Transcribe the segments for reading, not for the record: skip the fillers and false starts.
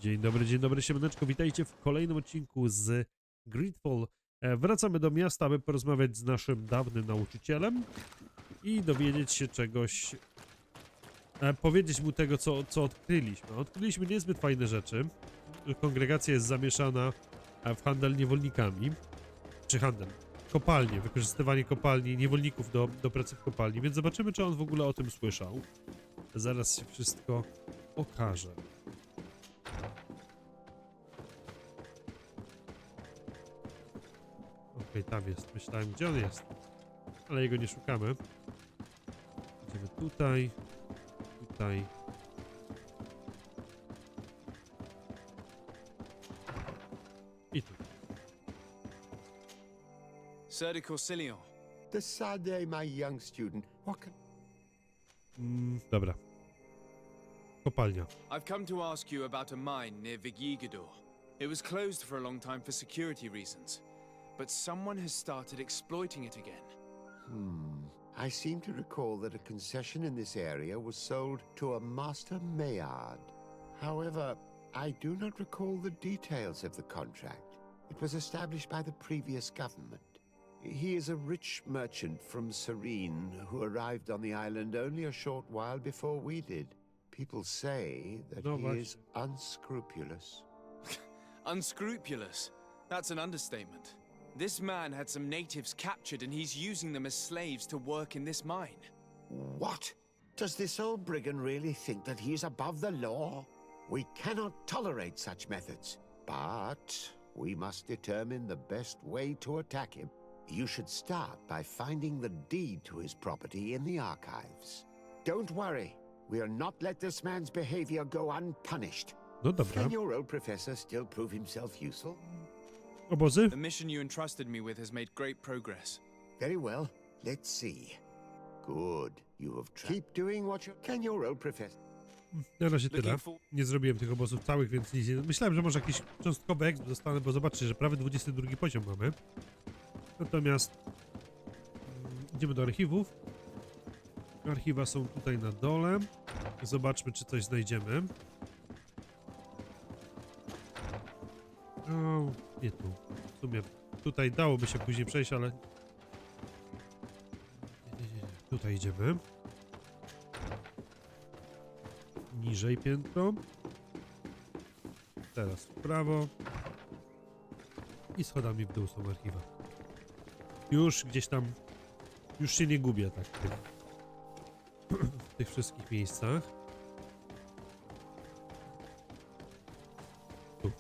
dzień dobry, siemaneczko, witajcie w kolejnym odcinku z GreedFall. Wracamy do miasta, aby porozmawiać z naszym dawnym nauczycielem i dowiedzieć się czegoś, powiedzieć mu tego, co odkryliśmy. Odkryliśmy niezbyt fajne rzeczy. Kongregacja jest zamieszana w handel niewolnikami, czy handel, kopalnie, wykorzystywanie kopalni, niewolników do pracy w kopalni, więc zobaczymy, czy on w ogóle o tym słyszał. Zaraz się wszystko okaże. Okej, tam jest. Myślałem, gdzie on jest. Ale jego nie szukamy. Idziemy tutaj. Tutaj. I tu. Sir de Corsilion. Decidez, my young student. What can... Dobra. Kopalnia. I've come to ask you about a mine near Vigigidor. It was closed for a long time for security reasons, but someone has started exploiting it again. I seem to recall that a concession in this area was sold to a Master Maillard. However, I do not recall the details of the contract. It was established by the previous government. He is a rich merchant from Serene who arrived on the island only a short while before we did. People say that he is unscrupulous. Unscrupulous? That's an understatement. This man had some natives captured and he's using them as slaves to work in this mine. What? Does this old brigand really think that he is above the law? We cannot tolerate such methods, but we must determine the best way to attack him. You should start by finding the deed to his property in the archives. Don't worry, we'll not let this man's behavior go unpunished. No dobra. Can your old professor still prove himself useful? Obozy? The mission you entrusted me with has made great progress. Very well, let's see. Good, you have keep doing what you... Can your old professor... Na razie tyle. Nie zrobiłem tych obozów całych, więc nic nie... Myślałem, że może jakiś cząstkowy exp dostanę, bo zobaczcie, że prawie 22 poziom mamy. Natomiast idziemy do archiwów. Archiwa są tutaj na dole. Zobaczmy, czy coś znajdziemy. O, nie tu. W sumie tutaj dałoby się później przejść, ale... Nie. Tutaj idziemy. Niżej piętro. Teraz w prawo. I schodami w dół są archiwa. Już gdzieś tam... Już się nie gubię tak w tych wszystkich miejscach. Tu.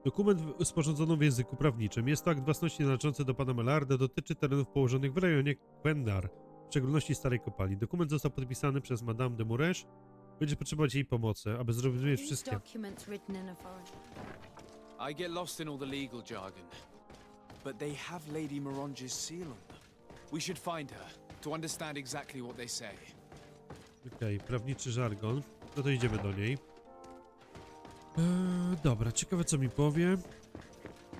Dokument sporządzono w języku prawniczym. Jest to akt własności należący do pana Mellarda. Dotyczy terenów położonych w rejonie Kwendar, w szczególności Starej Kopalni. Dokument został podpisany przez Madame de Muresh. Będzie potrzebować jej pomocy, aby zrozumieć wszystkie. I get lost in all the legal jargon, but they have Lady Moronge's seal on them. We should find her to understand exactly what they say. Okej, prawniczy żargon. No to idziemy do niej. Dobra, ciekawe co mi powie.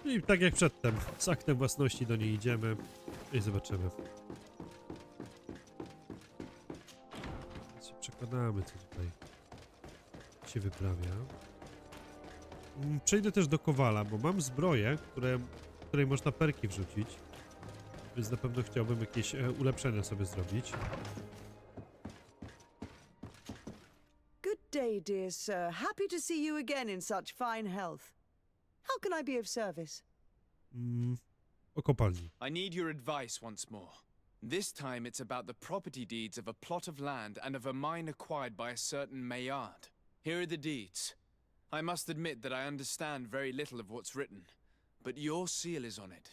I tak jak przedtem, z aktem własności do niej idziemy i zobaczymy. Się przekonamy, co tutaj się wyprawia. Przejdę też do Kowala, bo mam zbroję, której można perki wrzucić. Więc na pewno chciałbym jakieś ulepszenia sobie zrobić. Good day, dear sir. Happy to see you again in such fine health. How can I be of service? O kopalni. I need your advice once more. This time it's about the property deeds of a plot of land and of a mine acquired by a certain Maillard. Here are the deeds. I must admit that I understand very little of what's written, but your seal is on it.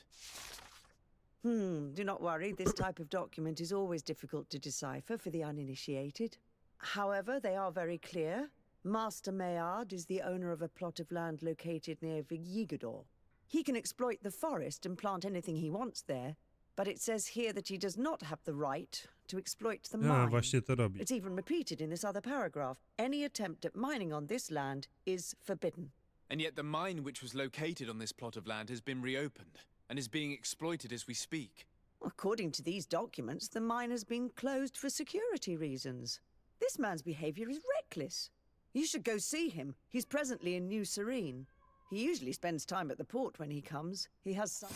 Do not worry, this type of document is always difficult to decipher for the uninitiated. However, they are very clear. Master Maillard is the owner of a plot of land located near Vigigidor. He can exploit the forest and plant anything he wants there, but it says here that he does not have the right to exploit the mine. Właśnie to robi. It's even repeated in this other paragraph. Any attempt at mining on this land is forbidden. And yet the mine which was located on this plot of land has been reopened and is being exploited as we speak. According to these documents, the mine has been closed for security reasons. This man's behavior is reckless. You should go see him. He's presently in New Serene. He usually spends time at the port when he comes. He has some...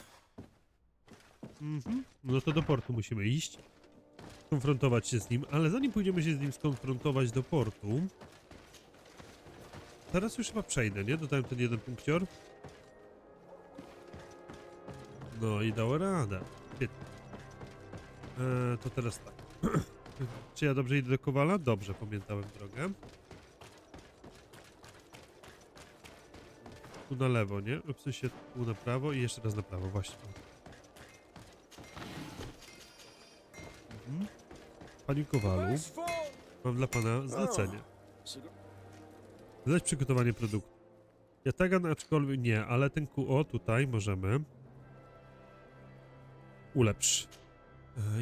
No to do portu musimy iść. Konfrontować się z nim, ale zanim pójdziemy się z nim skonfrontować do portu... Teraz już chyba przejdę, nie? Dodałem ten jeden punkcior. No i dało radę. Świetnie. To teraz tak. Czy ja dobrze idę do Kowala? Dobrze, pamiętałem drogę. Tu na lewo, nie? W sensie tu na prawo i jeszcze raz na prawo, właśnie. Panie Kowalu, mam dla pana zlecenie. Zadać przygotowanie produktu. Jatagan, aczkolwiek nie, ale ten QO tutaj możemy. Ulepsz.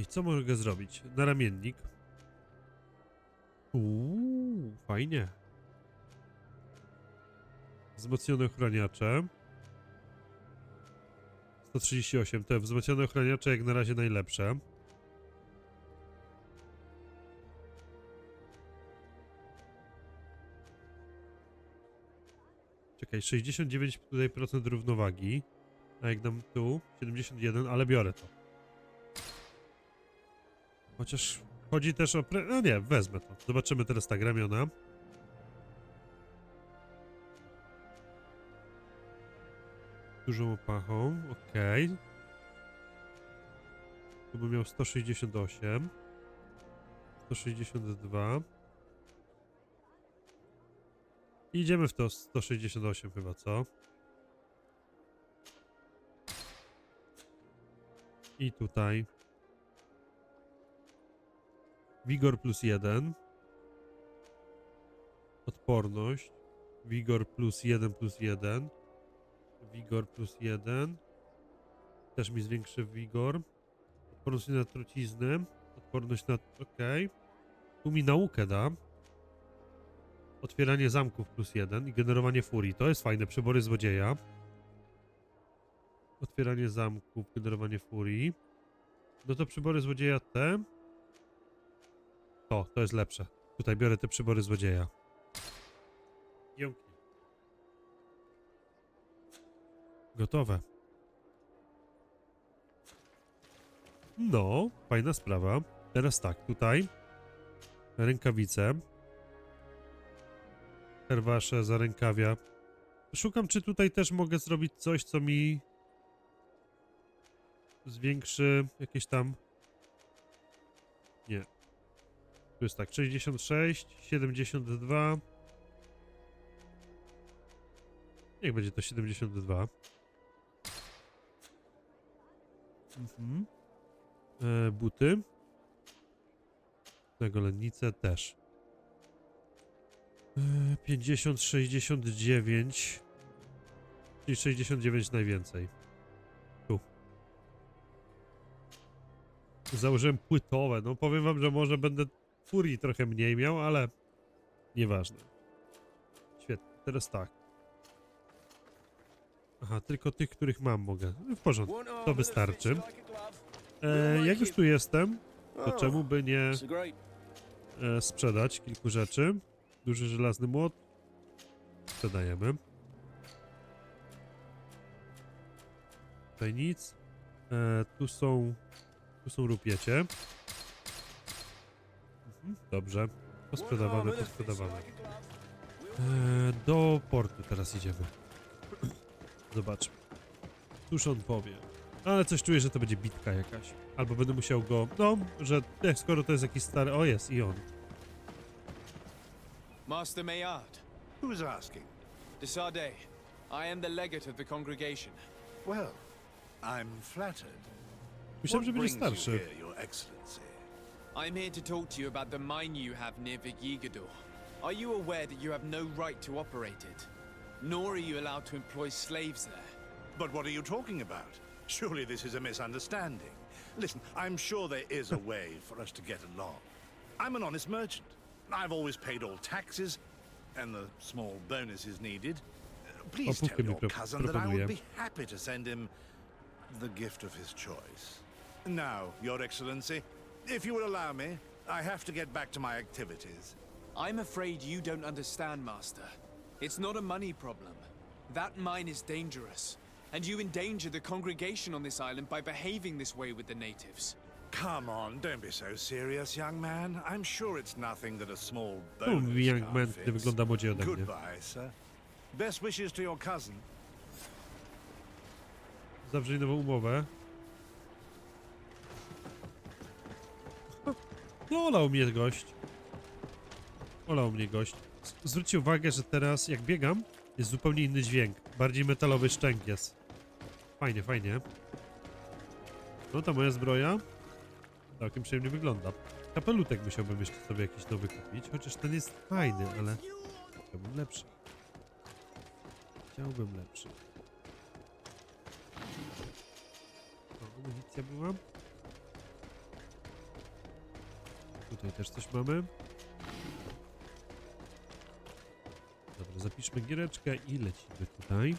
I co mogę zrobić? Naramiennik. Fajnie. Wzmocnione ochraniacze. 138. Te wzmocnione ochraniacze jak na razie najlepsze. Czekaj, 69 tutaj procent równowagi. A jak dam tu? 71, ale biorę to. Chociaż chodzi też o... No nie, wezmę to. Zobaczymy teraz tak, ramiona. Dużą opachą, okej. Tu bym miał 168. 162. Idziemy w to 168 chyba, co? I tutaj. Wigor plus 1. Odporność. Wigor plus 1 plus 1. Wigor plus 1. Też mi zwiększy wigor. Odporność na trucizny. Odporność na... okej. Tu mi naukę da. Otwieranie zamków plus 1 i generowanie furii. To jest fajne. Przybory złodzieja. Otwieranie zamków, generowanie furii. No to przybory złodzieja te. To jest lepsze. Tutaj biorę te przybory złodzieja. Dzięki. Gotowe. No, fajna sprawa. Teraz tak, tutaj rękawice. Herwasze, zarękawia. Szukam, czy tutaj też mogę zrobić coś, co mi zwiększy jakieś tam... Nie. Tu jest tak, 66, 72. Niech będzie to 72. Buty. Nagolennice też. 50, 69. Czyli 69 najwięcej. Tu. Założyłem płytowe. No powiem wam, że może będę furii trochę mniej miał, ale nieważne. Świetnie. Teraz tak. Aha, tylko tych, których mam mogę. W porządku. To wystarczy. Jak już tu jestem, to czemu by nie sprzedać kilku rzeczy? Duży żelazny młot. Sprzedajemy. Tutaj nic. Tu są rupiecie. Dobrze. Posprzedawane, posprzedawane. Do portu teraz idziemy. Zobaczmy. Cóż on powie. Ale coś czuję, że to będzie bitka jakaś. Albo będę musiał go... No, że skoro to jest jakiś stary... O, jest i on. Master Maillard. Who's asking? Desadé. I am the legate of the congregation. Well, I'm flattered. Myślałem, że What będzie brings you starszy. here, Your Excellency? I'm here to talk to you about the mine you have near Vigigador. Are you aware that you have no right to operate it? Nor are you allowed to employ slaves there. But what are you talking about? Surely this is a misunderstanding. Listen, I'm sure there is a way for us to get along. I'm an honest merchant. I've always paid all taxes and the small bonuses needed. Please tell your cousin that I would be happy to send him the gift of his choice. Now, Your Excellency, if you will allow me, I have to get back to my activities. I'm afraid you don't understand, Master. It's not a money problem. That mine is dangerous, and you endanger the congregation on this island by behaving this way with the natives. Come on, don't be so serious, young man. I'm sure it's nothing that a small No, bonus young can't man, fix. który wygląda młodziej ode mnie. Goodbye, sir. Best wishes to your cousin. Zawrzyj nową umowę. No, olał mnie gość. Olał mnie gość. Zwróćcie uwagę, że teraz jak biegam, jest zupełnie inny dźwięk. Bardziej metalowy szczęk jest. Fajnie, fajnie. No ta moja zbroja całkiem przyjemnie wygląda. Kapelutek musiałbym jeszcze sobie jakiś nowy kupić, chociaż ten jest fajny, ale chciałbym lepszy. Chciałbym lepszy. O, amunicja była. Tutaj też coś mamy. Dobra, zapiszmy giereczkę i lecimy tutaj.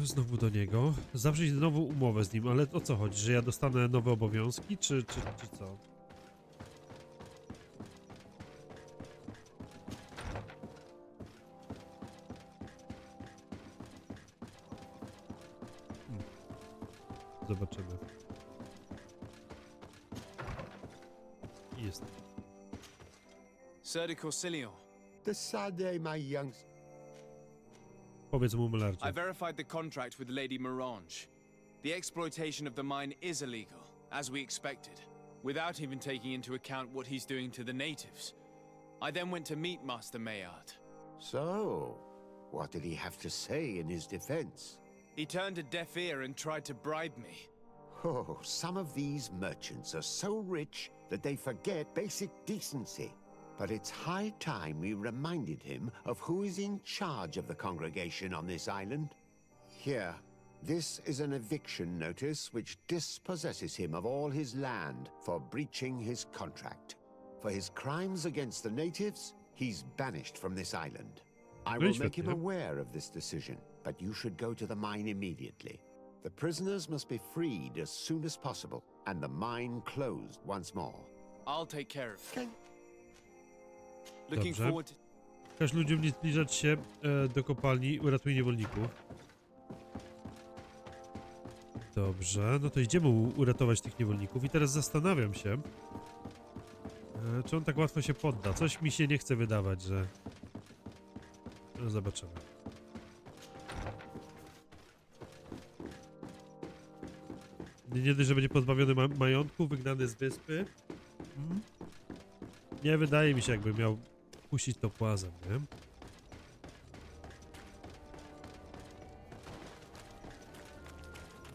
Znowu do niego. Zawrzeć nową umowę z nim, ale o co chodzi? Że ja dostanę nowe obowiązki, czy co? Zobaczymy. Jest. Sir de Corsilion, Decidez, my young... Powiedz mu, Melardzie. I verified the contract with Lady Mirange. The exploitation of the mine is illegal, as we expected, without even taking into account what he's doing to the natives. I then went to meet Master Maillard. So, what did he have to say in his defense? He turned a deaf ear and tried to bribe me. Oh, some of these merchants are so rich that they forget basic decency. But it's high time we reminded him of who is in charge of the congregation on this island. Here, this is an eviction notice which dispossesses him of all his land for breaching his contract. For his crimes against the natives, he's banished from this island. I will make him aware of this decision, but you should go to the mine immediately. The prisoners must be freed as soon as possible, and the mine closed once more. I'll take care of it. Okay. Looking Dobrze. forward to... Każ ludziom nie zbliżać się do kopalni, uratuj niewolników. Dobrze, no to idziemy uratować tych niewolników i teraz zastanawiam się, czy on tak łatwo się podda. Coś mi się nie chce wydawać, że... No, zobaczymy. Nie dość, że będzie pozbawiony majątku, wygnany z wyspy. Nie wydaje mi się, jakby miał puścić to płazem, nie?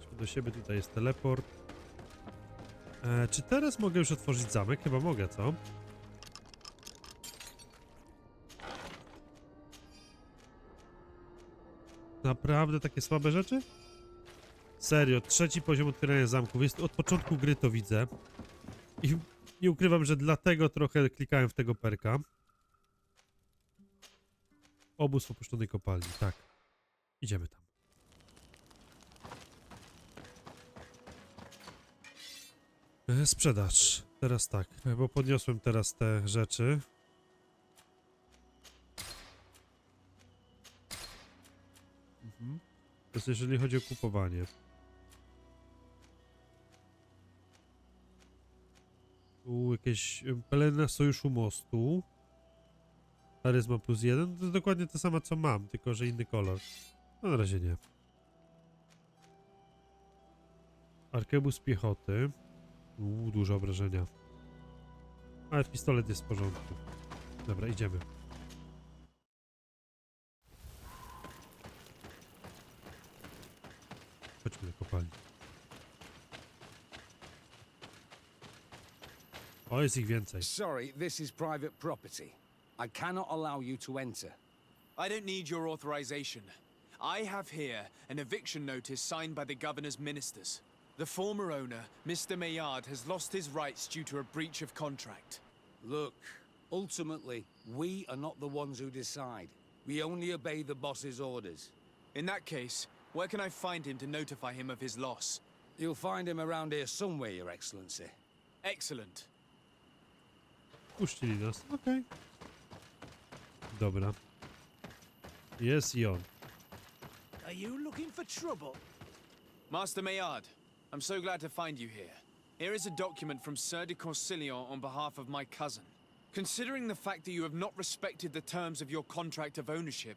Idźmy do siebie, tutaj jest teleport. Czy teraz mogę już otworzyć zamek? Chyba mogę, co? Naprawdę takie słabe rzeczy? Serio, 3. poziom otwierania zamków. Jest od początku gry, to widzę. I nie ukrywam, że dlatego trochę klikałem w tego perka. Obóz w opuszczonej kopalni, tak. Idziemy tam. Sprzedaż. Teraz tak, bo podniosłem teraz te rzeczy. To jest jeżeli chodzi o kupowanie. Tu jakieś pelerina sojuszu mostu. Charyzma +1. To jest dokładnie to samo co mam, tylko że inny kolor. No na razie nie. Arkebus piechoty. Duże obrażenia. Ale pistolet jest w porządku. Dobra, idziemy. Chodźmy do kopalni. O, jest ich więcej. Sorry, this is private property. I cannot allow you to enter. I don't need your authorization. I have here an eviction notice signed by the governor's ministers. The former owner, Mr. Maillard, has lost his rights due to a breach of contract. Look, ultimately, we are not the ones who decide. We only obey the boss's orders. In that case, Where can I find him to notify him of his loss? You'll find him around here somewhere, Your Excellency. Excellent. Puścili nas. Okej. Dobra. Jest i on. Are you looking for trouble? Master Maillard, I'm so glad to find you here. Here is a document from Sir de Corsillon on behalf of my cousin. Considering the fact that you have not respected the terms of your contract of ownership,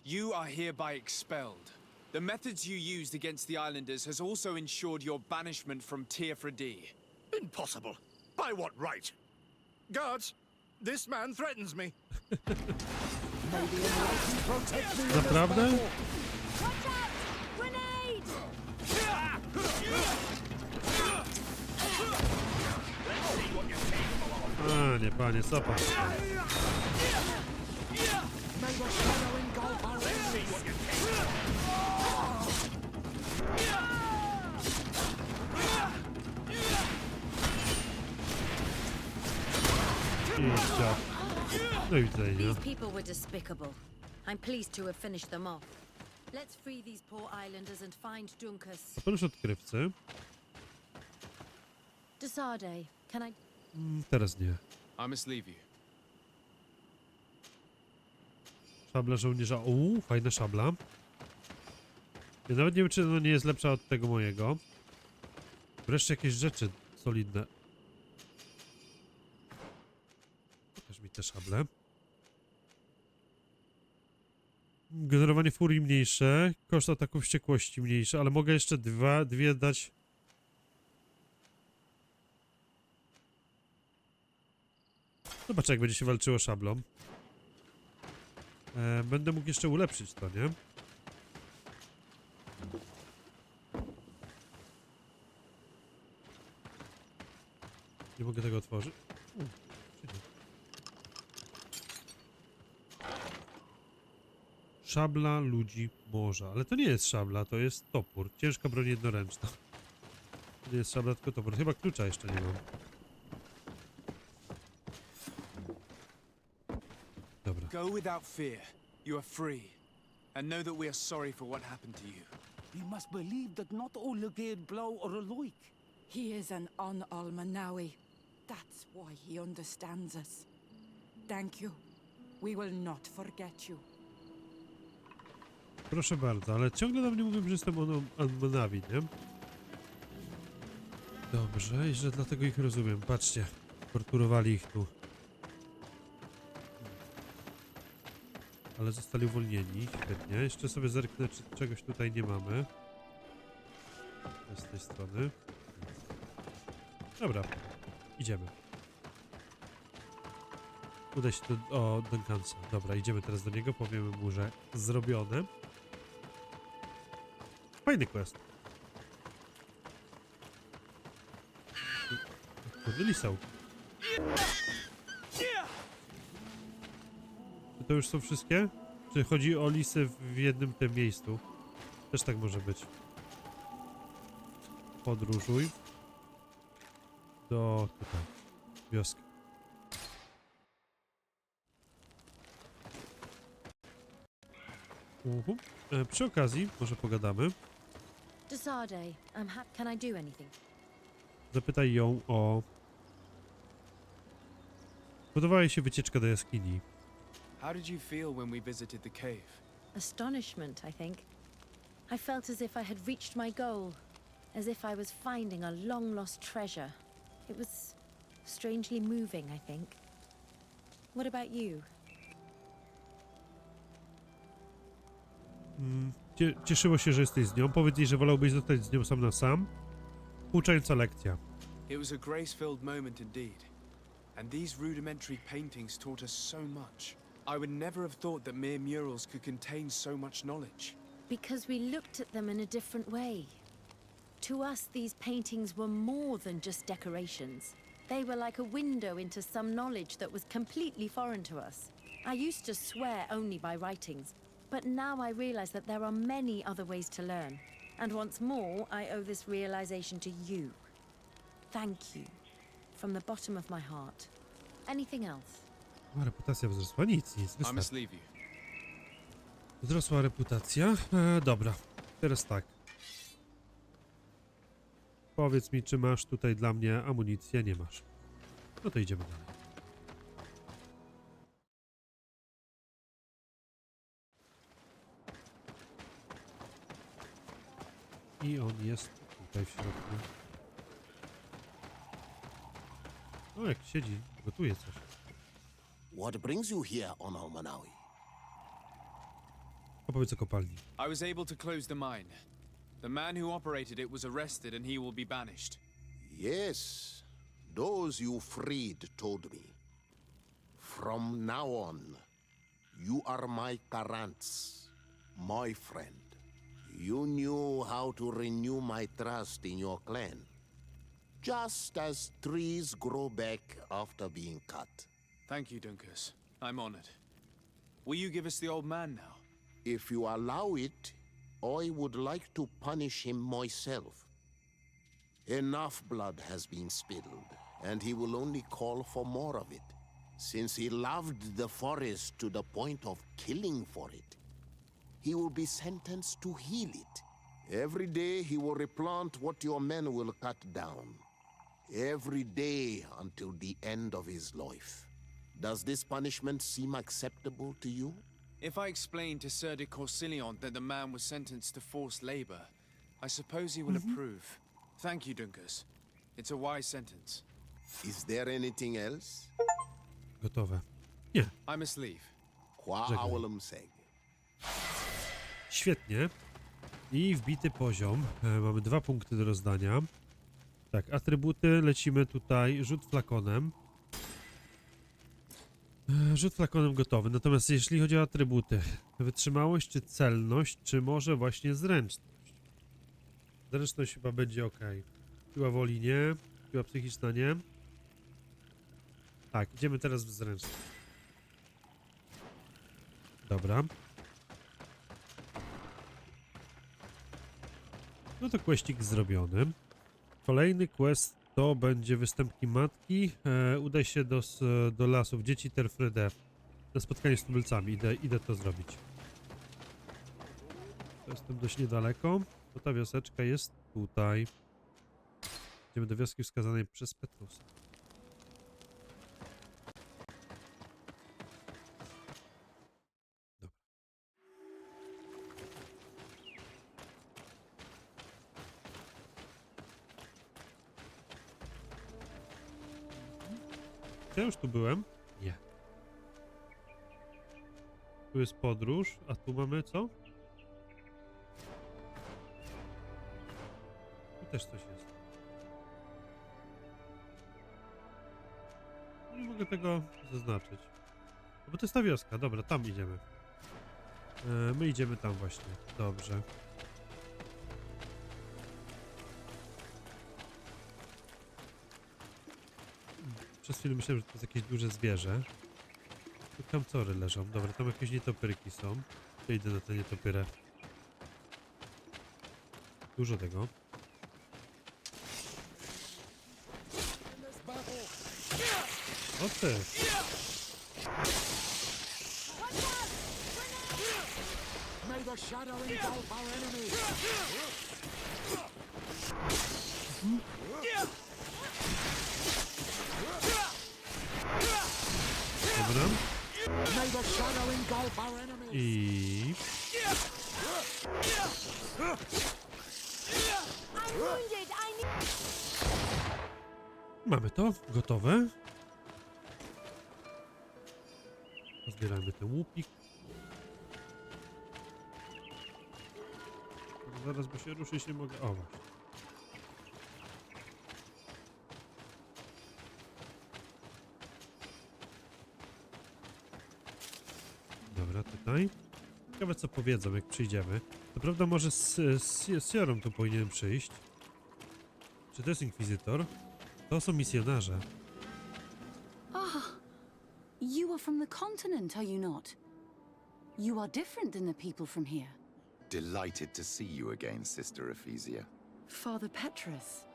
you are hereby expelled. The methods you used against the islanders has also ensured your banishment from Tiafredi. Impossible. By what right? Guards, this man threatens me. Naprawdę? Watch out! Grenade! A, nie, panie, co pan? Idźcie. No i widzenia. These people were despicable. I'm pleased to have finished them off. Let's free these poor islanders and find Dunkus. Oprócz odkrywcy. Desarde, can I... Teraz nie. I must leave you. Szabla żołnierza. Fajna szabla. Ja nawet nie wiem, czy ona nie jest lepsza od tego mojego. Wreszcie jakieś rzeczy solidne. Pokaż mi te szable. Generowanie furii mniejsze. Koszt ataku wściekłości mniejszy, ale mogę jeszcze dwie dać. Zobaczę, jak będzie się walczyło szablą. Będę mógł jeszcze ulepszyć to, nie? Nie mogę tego otworzyć. Szabla ludzi morza. Ale to nie jest szabla, to jest topór. Ciężka broń jednoręczna. To nie jest szabla, tylko topór. Chyba klucza jeszcze nie mam. Dobra. Go without fear. You are free. And know that we are sorry for what happened to you. You must believe that not all Lugaid Blow are alike. He is an un-Almanawi. That's why he understands us. Thank you. We will not forget you. Proszę bardzo, ale ciągle do mnie mówią, że jestem Almanawi, nie? Dobrze, i że dlatego ich rozumiem. Patrzcie, torturowali ich tu. Ale zostali uwolnieni, świetnie. Jeszcze sobie zerknę, czy czegoś tutaj nie mamy. Z tej strony. Dobra, idziemy. Udaj się do Duncansa. Dobra, idziemy teraz do niego, powiemy mu, że zrobione. Fajny quest. Kurde, lisał. Czy to już są wszystkie? Czy chodzi o lisy w jednym tym miejscu? Też tak może być. Podróżuj. Do tutaj. Wioski. Przy okazji, może pogadamy. Desarde, can I do anything? Zapytaj ją o... Podobała jej się wycieczka do jaskini. How did you feel when we visited the cave? Astonishment, I think. I felt as if I had reached my goal, as if I was finding a long-lost treasure. It was strangely moving, I think. What about you? Cieszyło się, że jesteś z nią. Powiedz jej, że wolałbyś zostać z nią sam na sam. Pouczająca lekcja. It was a grace-filled moment indeed. And these rudimentary paintings taught us so much. I would never have thought that mere murals could contain so much knowledge. Because we looked at them in a different way. To us, these paintings were more than just decorations. They were like a window into some knowledge that was completely foreign to us. I used to swear only by writings, but now I realize that there are many other ways to learn. And once more, I owe this realization to you. Thank you. From the bottom of my heart. Anything else? Reputacja wzrosła. Nic. I must Wystarczy. leave you. Wzrosła reputacja. Dobra. Teraz tak. Powiedz mi, czy masz tutaj dla mnie amunicję? Nie masz. No to idziemy dalej. I on jest tutaj w środku. O, jak siedzi, gotuje coś. What brings you here on Almanawi? Opowiedz o kopalni. I was able to close the mine. The man who operated it was arrested and he will be banished. Yes, those you freed told me. From now on, you are my Karants, my friend. You knew how to renew my trust in your clan. Just as trees grow back after being cut. Thank you, Dunkus. I'm honored. Will you give us the old man now? If you allow it, I would like to punish him myself. Enough blood has been spilled, and he will only call for more of it, since he loved the forest to the point of killing for it. He will be sentenced to heal it. Every day he will replant what your men will cut down. Every day until the end of his life. Does this punishment seem acceptable to you? If I explain to Sir de Corsilion that the man was sentenced to forced labor, I suppose he will approve. Thank you, Dunkus. It's a wise sentence. Is there anything else? Gotowe. Nie. I must leave. Qua Żegnaj. awolum seg. Świetnie. I wbity poziom. Mamy 2 punkty do rozdania. Tak, atrybuty. Lecimy tutaj. Rzut flakonem. Rzut flakonem gotowy. Natomiast jeśli chodzi o atrybuty, wytrzymałość czy celność, czy może właśnie zręczność? Zręczność chyba będzie ok. Siła woli nie. Siła psychiczna nie. Tak, idziemy teraz w zręczność. Dobra. No to questik zrobiony. Kolejny quest to będzie występki matki. Udaj się do lasów dzieci Terfryde na spotkanie z tubylcami. Idę to zrobić. Jestem dość niedaleko, bo ta wioseczka jest tutaj. Idziemy do wioski wskazanej przez Petrusa. Dobra. Ja już tu byłem? Nie. Tu jest podróż, a tu mamy co? Tu też coś jest. Nie mogę tego zaznaczyć. No bo to jest ta wioska. Dobra, tam idziemy. My idziemy tam właśnie. Dobrze. Przez chwilę myślałem, że to jest jakieś duże zwierzę. Tu kamcory leżą. Dobra, tam jakieś nietopyrki są. Ja idę na te nietopyrę. Dużo tego. O ty! May the shadow engulf our enemies. Dobra. May the shadow engulf our enemies. I... Mamy to. Gotowe. Pozbieramy ten łupik. Zaraz, bo się ruszyć nie mogę. O, właśnie. Dobra, tutaj. Ciekawe, co powiedzą, jak przyjdziemy. To prawda, może z Jorą tu powinien przyjść. Czy to jest inkwizytor? To są misjonarze. Ah, you are from the continent, are you not? You are different than the people from here. Delighted to see you again, Sister Ephesia. Father Petrus,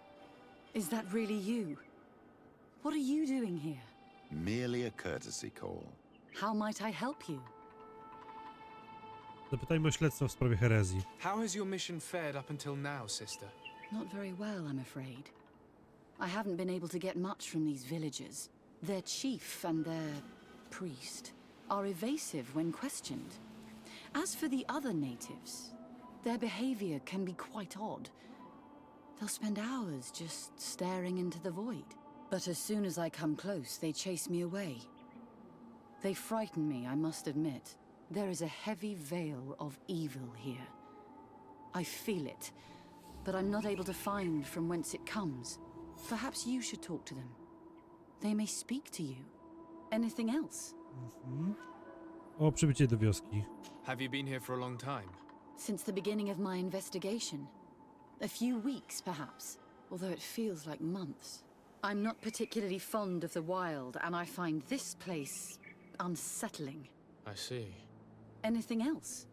is that really you? What are you doing here? Merely a courtesy call. How might I help you? Zapytajmy o śledztwo w sprawie herezji. How has your mission fared up until now, sister? Not very well, I'm afraid. I haven't been able to get much from these villagers. Their chief and their priest are evasive when questioned. As for the other natives, their behavior can be quite odd. They'll spend hours just staring into the void. But as soon as I come close, they chase me away. They frighten me, I must admit. There is a heavy veil of evil here. I feel it, but I'm not able to find from whence it comes. Perhaps you should talk to them. They may speak to you. Anything else? O, przybycie do wioski. Have you been here for a long time? Since the beginning of my investigation. A few weeks, perhaps, although it feels like months. I'm not particularly fond of the wild, and I find this place unsettling. I see. Anything else?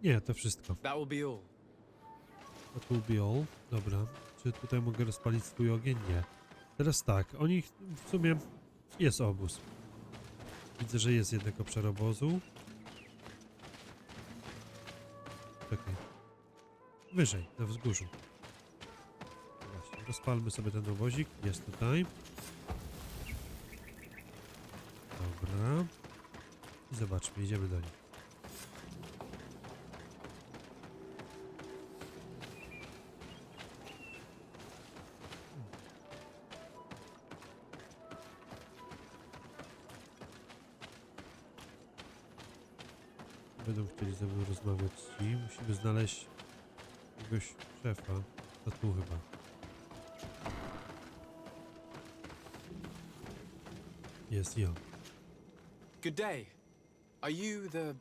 Nie, to wszystko. That will be all. That will be all. Dobra. Czy tutaj mogę rozpalić swój ogień? Nie. Teraz tak, oni w sumie jest obóz. Widzę, że jest jednak obszar obozu. Czekaj. Wyżej, na wzgórzu. Właśnie, rozpalmy sobie ten obozik. Jest tutaj. Dobra. I zobaczmy, idziemy do nich. Będą chcieli ze mną rozmawiać i musimy znaleźć jakiegoś szefa. To tu chyba. Jest i on. Good day. Are you the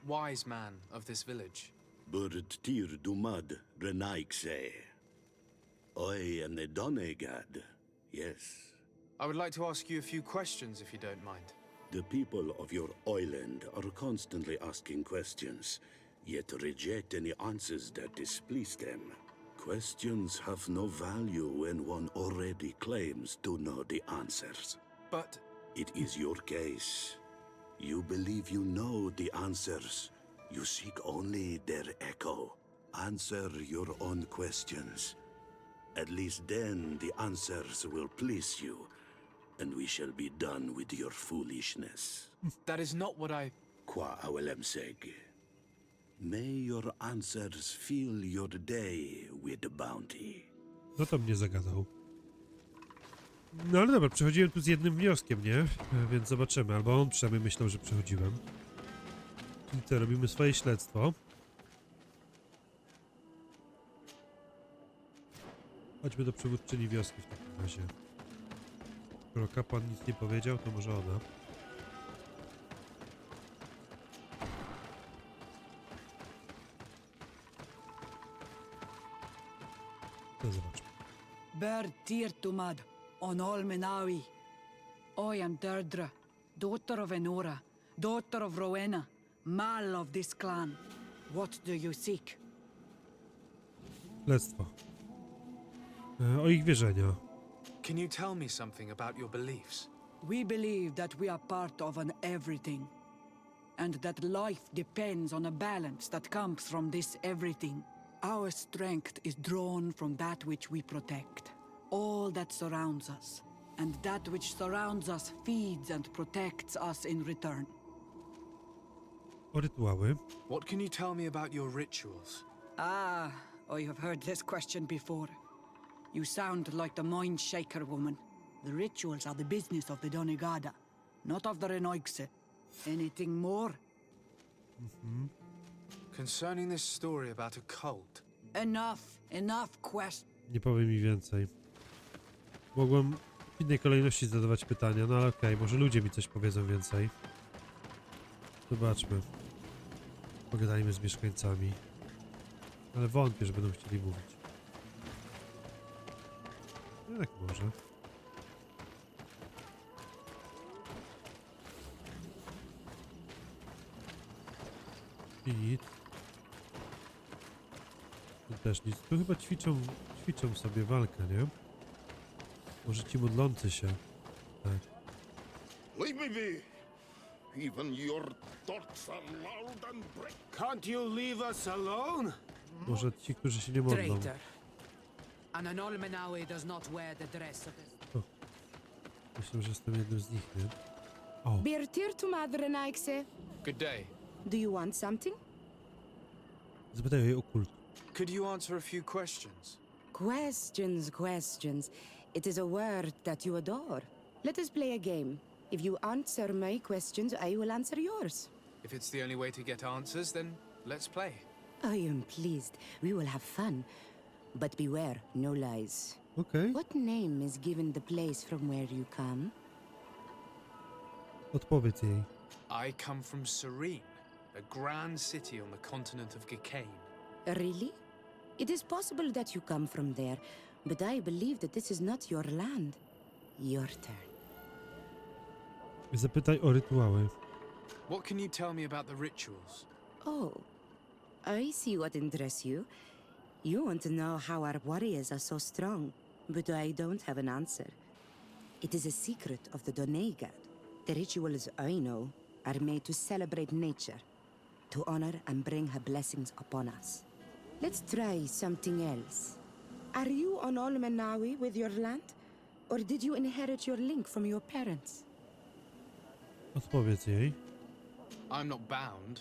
wise man of this village? Burt tir dumad renaikse. I am the Donegad. Yes. I would like to ask you a few questions if you don't mind. The people of your island are constantly asking questions, yet reject any answers that displease them. Questions have no value when one already claims to know the answers. But it is your case. You believe you know the answers. You seek only their echo. Answer your own questions. At least then the answers will please you, and we shall be done with your foolishness. That is not what I... Qua awelemseg. May your answers fill your day with bounty. No to mnie zagadał. No ale dobra, przechodziłem tu z jednym wnioskiem, nie? Więc zobaczymy. Albo on przynajmniej myślał, że przechodziłem. Czyli co, robimy swoje śledztwo. Chodźmy do przywódczyni wioski w takim razie. Skoro kapłan nic nie powiedział, to może ona. To zobaczmy. Ber tirtumad on olmenawi. I am Deirdre, daughter of Enora, daughter of Rowena, mal of this clan. What do you seek? Śledztwo. O ich wierzenia. Can you tell me something about your beliefs? We believe that we are part of an everything, and that life depends on a balance that comes from this everything. Our strength is drawn from that which we protect, all that surrounds us, and that which surrounds us feeds and protects us in return. O rytuały. What can you tell me about your rituals? I have heard this question before. You sound like the mind shaker woman. The rituals are the business of the Donegada, not of the Renoigse. Anything more? Concerning this story about a cult. Enough quest. Nie powiem mi więcej. Mogłem w innej kolejności zadawać pytania, no ale okej, może ludzie mi coś powiedzą więcej. Zobaczmy. Pogadajmy z mieszkańcami. Ale wątpię, że będą chcieli mówić. No tak może. I nic. Tu też nic. Tu chyba ćwiczą sobie walkę, nie? Może ci modlący się. Tak. Leave me be! Even your thoughts are loud and bright. Can't you leave us alone? Może ci, którzy się nie modlą. Traitor. An Anolmenawi does not wear the dress of his... Myślę, że jestem jednym z nich, nie? O, Birtir to Madre Naikse. Good day. Do you want something? zapytaj o jej okult. Could you answer a few questions? Questions. It is a word that you adore. Let us play a game. If you answer my questions, I will answer yours. If it's the only way to get answers, then let's play. I am pleased. We will have fun. But beware, no lies. Okej. What name is given the place from where you come? Odpowiedz jej. I come from Serene, a grand city on the continent of Gicane. Really? It is possible that you come from there, but I believe that this is not your land. Your turn. Zapytaj o rytuały. What can you tell me about the rituals? Oh, I see what interests you. You want to know how our warriors are so strong, but I don't have an answer. It is a secret of the Doneigad. The rituals I know are made to celebrate nature, to honor and bring her blessings upon us. Let's try something else. Are you on Olmenawi with your land, or did you inherit your link from your parents? Odpowiedz jej. I'm not bound,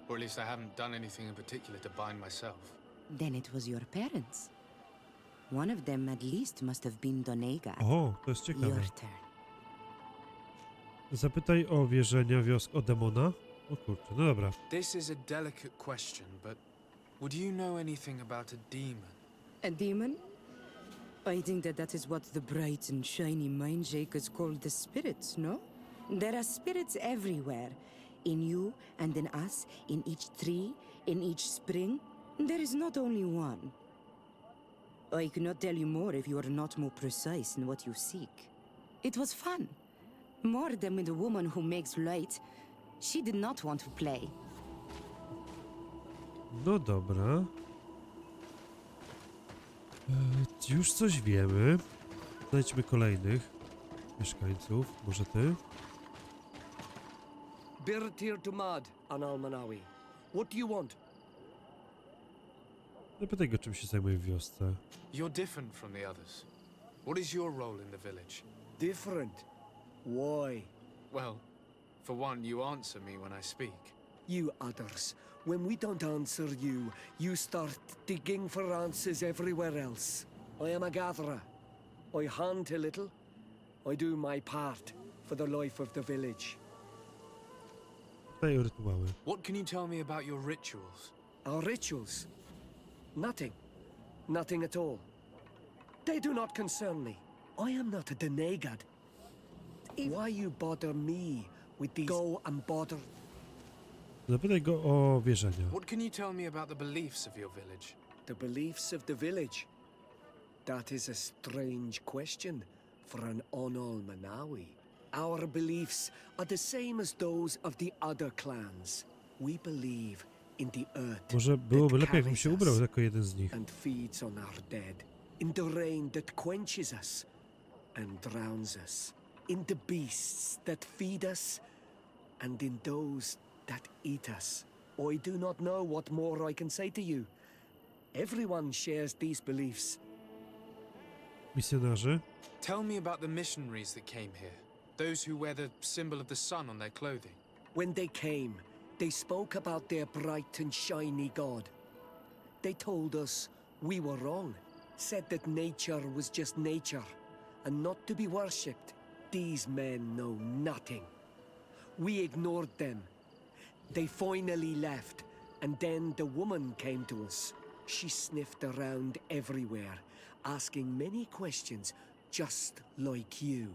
or at least I haven't done anything in particular to bind myself. Then it was your parents. One of them at least must have been Doneigad. O, to jest ciekawe. Your turn. Zapytaj o wierzenia wiosk o demona. O kurczę, no dobra. This is a delicate question, but would you know anything about a demon? A demon? I think that is what the bright and shiny mind shakers call the spirits, no? There are spirits everywhere. In you and in us, in each tree, in each spring. There is not only one. I cannot tell you more if you are not more precise in what you seek. It was fun. More than with the woman who makes light. She did not want to play. No dobra. Już coś wiemy. Znajdźmy kolejnych mieszkańców. Może ty? Birtir to Mad, Analmanawi. What do you want? Zapytaj go, czym się zajmuje w wiosce. You're different from the others. What is your role in the village? Different? Why? Well, for one, you answer me when I speak. You others, when we don't answer you, you start digging for answers everywhere else. I am a gatherer. I hunt a little. I do my part for the life of the village. Zapytaj o rytuały. What can you tell me about your rituals? Our rituals? Nothing. Nothing at all. They do not concern me. I am not a Doneigad. Why you bother me with these? Go and bother. Zapytaj go o wierzenia. What can you tell me about the beliefs of your village? The beliefs of the village? That is a strange question for an Onol-Manawi. Our beliefs are the same as those of the other clans. We believe in the earth Może byłoby that lepiej, jakbym się carries ubrał us jako jeden z nich. and feeds on our dead, in the rain that quenches us and drowns us, in the beasts that feed us and in those that eat us. I do not know what more I can say to you. Everyone shares these beliefs. Misjonarzy? Tell me about the missionaries that came here. Those who wear the symbol of the sun on their clothing. When they came, they spoke about their bright and shiny god. They told us we were wrong, said that nature was just nature, and not to be worshipped. These men know nothing. We ignored them. They finally left, and then the woman came to us. She sniffed around everywhere, asking many questions, just like you.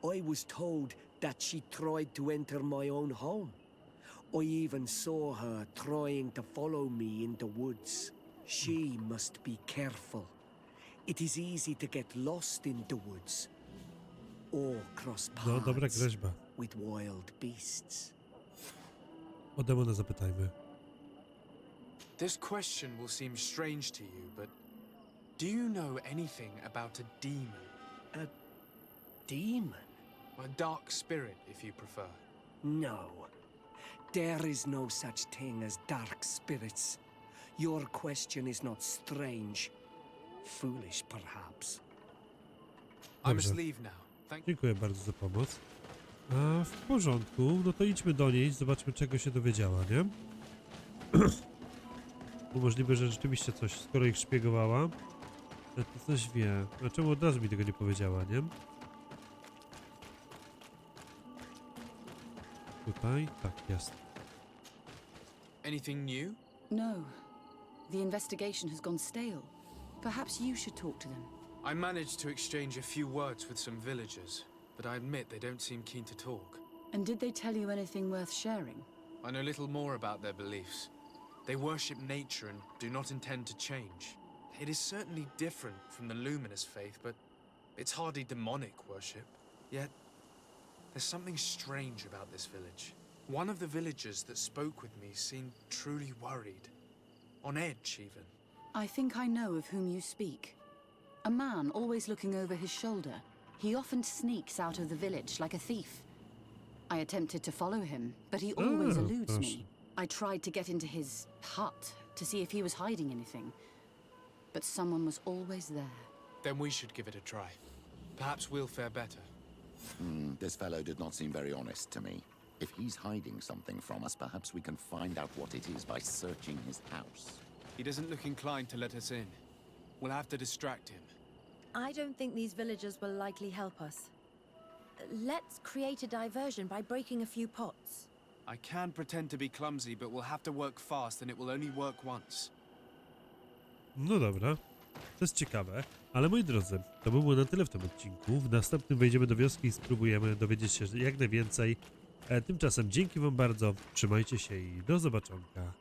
I was told that she tried to enter my own home. I even saw her trying to follow me in the woods. She must be careful. It is easy to get lost in the woods or cross No, dobra paths groźba. with wild beasts. O demona zapytajmy. This question will seem strange to you, but do you know anything about a demon? A demon? A dark spirit, if you prefer. No. There is no such thing as dark spirits. Your question is not strange. Foolish, perhaps. I must Dobrze. leave now. Thank Dziękuję bardzo za pomoc. A w porządku, no to idźmy do niej, zobaczmy czego się dowiedziała, nie? Bo możliwe, że rzeczywiście coś, skoro ich szpiegowała, to coś wie. A czemu od razu mi tego nie powiedziała, nie? Tutaj? Tak, jest. Anything new? No. The investigation has gone stale. Perhaps you should talk to them. I managed to exchange a few words with some villagers, but I admit they don't seem keen to talk. And did they tell you anything worth sharing? I know little more about their beliefs. They worship nature and do not intend to change. It is certainly different from the luminous faith, but it's hardly demonic worship. Yet, there's something strange about this village. One of the villagers that spoke with me seemed truly worried. On edge, even. I think I know of whom you speak. A man always looking over his shoulder. He often sneaks out of the village like a thief. I attempted to follow him, but he always eludes me. I tried to get into his hut to see if he was hiding anything, but someone was always there. Then we should give it a try. Perhaps we'll fare better. This fellow did not seem very honest to me. If he's hiding something from us, perhaps we can find out what it is by searching his house. He doesn't look inclined to let us in. We'll have to distract him. I don't think these villagers will likely help us. Let's create a diversion by breaking a few pots. I can pretend to be clumsy, but we'll have to work fast and it will only work once. No dobra, to jest ciekawe, ale moi drodzy, to by było na tyle w tym odcinku. W następnym wejdziemy do wioski i spróbujemy dowiedzieć się jak najwięcej. Tymczasem dzięki wam bardzo, trzymajcie się i do zobaczonka.